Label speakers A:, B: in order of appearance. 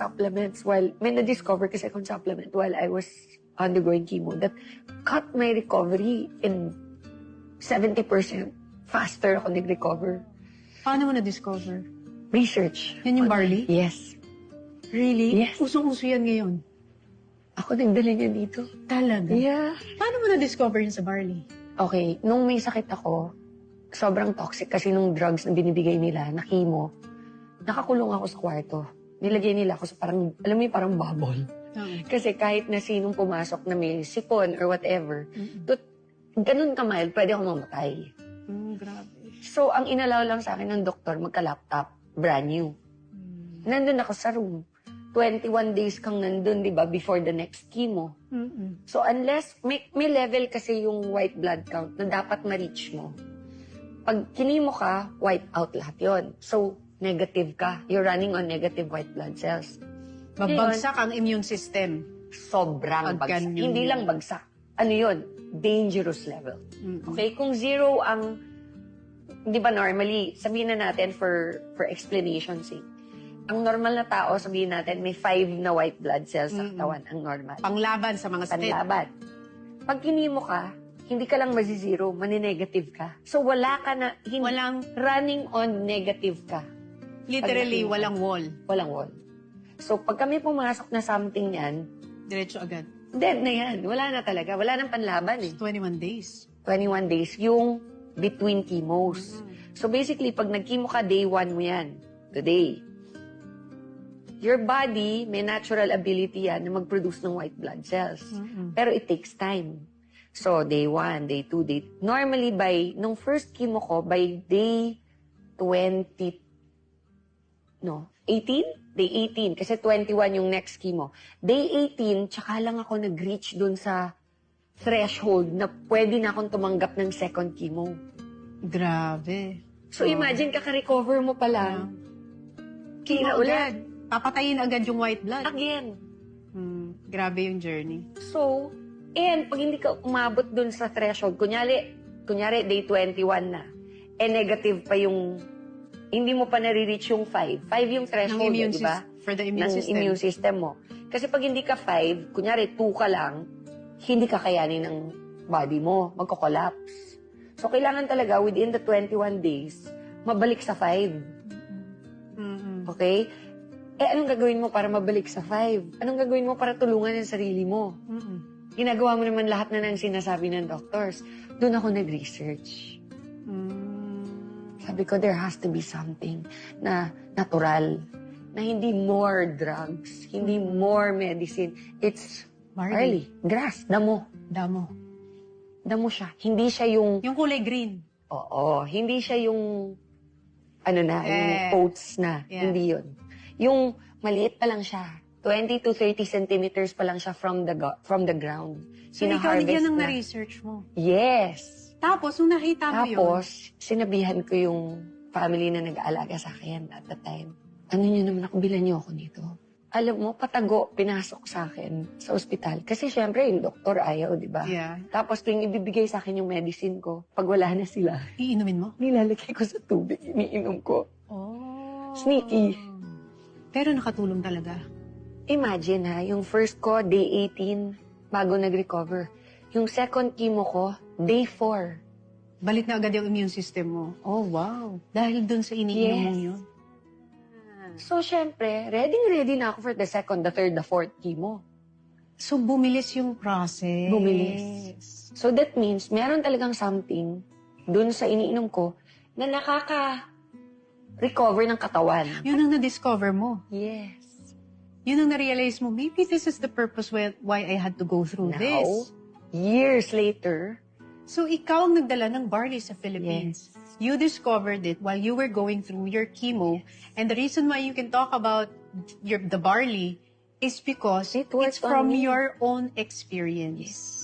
A: supplements may na-discover kasi akong supplement while I was undergoing chemo that cut my recovery in 70% faster ako nag-recover.
B: Paano mo na-discover?
A: Research.
B: Yan yung barley?
A: Yes.
B: Really?
A: Yes.
B: Usong-uso yan ngayon.
A: Ako nagdala niya dito.
B: Talaga?
A: Yeah.
B: Paano mo na-discover yun sa barley?
A: Okay, nung may sakit ako, sobrang toxic kasi nung drugs na binibigay nila, na chemo, nakakulong ako sa kwarto. Nilagay nila ako sa parang, alam mo yung parang bubble. Kasi kahit na sinong pumasok na may sipon or whatever, ganun ka mild, pwede ako mamatay.
B: Grabe.
A: So, ang inalaw lang sa akin ng doktor, magka-laptop, brand new. Nandun ako sa room. 21 days kang nandun, di ba, before the next chemo. So, unless, may level kasi yung white blood count na dapat ma-reach mo. Pag kinimo ka, wipe out lahat yon. So, negative ka. You're running on negative white blood cells.
B: Babagsak ang immune system.
A: Sobrang bagsak. Hindi lang bagsak. Ano yun? Dangerous level. Okay? Kung zero ang, di ba normally, sabihin na natin for explanation sake, ang normal na tao, sabihin natin, may 5 na white blood cells sa katawan, ang normal.
B: Panglaban sa mga sakit.
A: Panlaban. Pag kinimo ka, hindi ka lang masi-zero, mani-negative ka. So wala ka na,
B: Walang,
A: running on negative ka.
B: literally,
A: Pag
B: walang wall.
A: Walang wall. So pag kami pumasok na something yan,
B: Diretso agad.
A: dead na yan. Wala na talaga. Wala nang panlaban eh.
B: 21 days.
A: 21 days yung between chemos. So basically, pag nag-chemo ka, day 1 mo yan. Today. Your body, may natural ability yan na mag-produce ng white blood cells. Pero it takes time. So, day 1, day 2, day... Normally, nung first chemo ko, by day 18? Day 18, kasi 21 yung next chemo. Day 18, tsaka lang ako nag-reach dun sa threshold na pwede na akong tumanggap ng second chemo.
B: Grabe.
A: So, imagine, kaka-recover mo pa lang. Kina ulit.
B: Papatayin agad yung white blood.
A: Again.
B: Grabe yung journey.
A: So, and pag hindi ka umabot dun sa threshold, kunyari day 21 na, negative pa yung, hindi mo pa nare-reach yung 5. 5 yung threshold, di ba?
B: For the immune system.
A: Immune system mo. Kasi pag hindi ka 5, kunyari 2 ka lang, hindi kakayanin ng body mo, magko-collapse. So, kailangan talaga within the 21 days, mabalik sa 5. Okay? Anong gagawin mo para mabalik sa 5? Anong gagawin mo para tulungan ang sarili mo? Ginagawa mo naman lahat na ng sinasabi ng doctors. Doon ako nag-research. Sabi ko, there has to be something na natural, na hindi more drugs, hindi more medicine. It's barley. Grass, damo. Damo siya. Hindi siya yung...
B: Yung kulay green.
A: Oo. Hindi siya yung... yung oats na.
B: Yeah.
A: Hindi yun. Yung maliit pa lang siya. 20 to 30 centimeters pa lang siya from the ground.
B: So, ikaw yan ang na-research mo?
A: Yes.
B: Tapos, nung nakita mo yun?
A: Tapos, sinabihan ko yung family na nag-aalaga sa akin at the time. Ano nyo naman ako, bilan nyo ako nito. Alam mo, patago, pinasok sa akin sa ospital. Kasi syempre, yung doktor ayaw, di ba?
B: Yeah.
A: Tapos, tuwing ibibigay sa akin yung medicine ko, pag wala na sila,
B: iinumin mo?
A: nilalagay ko sa tubig, iniinom ko.
B: Oh.
A: Sneaky.
B: Pero nakatulong talaga.
A: Imagine ha, yung first ko, day 18, bago nag-recover. Yung second chemo ko, day 4.
B: Balik na agad yung immune system mo. Oh, wow. Dahil dun sa iniinom mo yun.
A: So, syempre, ready na ako for the second, the third, the fourth chemo.
B: So, bumilis yung process.
A: Bumilis. So, that means, meron talagang something dun sa iniinom ko na nakaka-recover ng katawan.
B: Yun ang na-discover mo.
A: Yes.
B: Yun ang na-realize mo, maybe this is the purpose why I had to go through this.
A: Years later.
B: So, ikaw ang nagdala ng barley sa Philippines.
A: Yes.
B: You discovered it while you were going through your chemo. And the reason why you can talk about the barley is because it's from your own experience.
A: Yes.